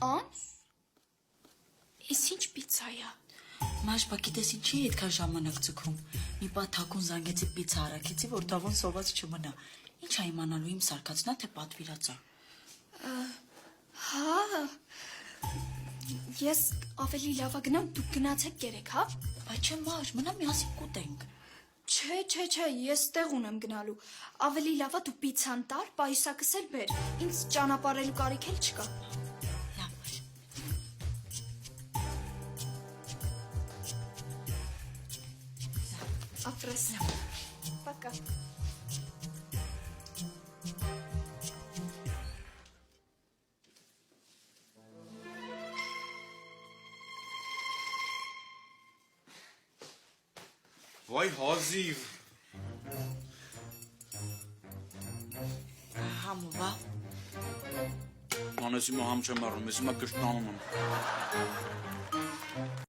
Անց։ Ես ինչ պիցա է։ Մաշպա, գիտես ինչի այդքան ժամանակ ձգում։ Մի պահ թաքուն զանգեցի պիցա առաքեցի, որ դավոն սոված չմնա։ Ինչ է իմանալու իմ սարկածնա, թե պատվիրած է։ Հա։ Ես ավելի լավ գնամ, դուք գնացեք կերեք, հա։ Բայց չէ, մաշ, մնա միասին կուտենք։ Չէ, ես տեղ ունեմ գնալու։ Ավելի լավա դու պիցան տար, պայուսակս էլ բեր։ Ինձ ճանապարհելու կարիք էլ չկա։ Լավ, մաշ։ Ապրես։ Пока։ Վայ հազիվ։ Համովա։ Անես հիմա համ չեմ առնում, ես հիմա կշտանում եմ։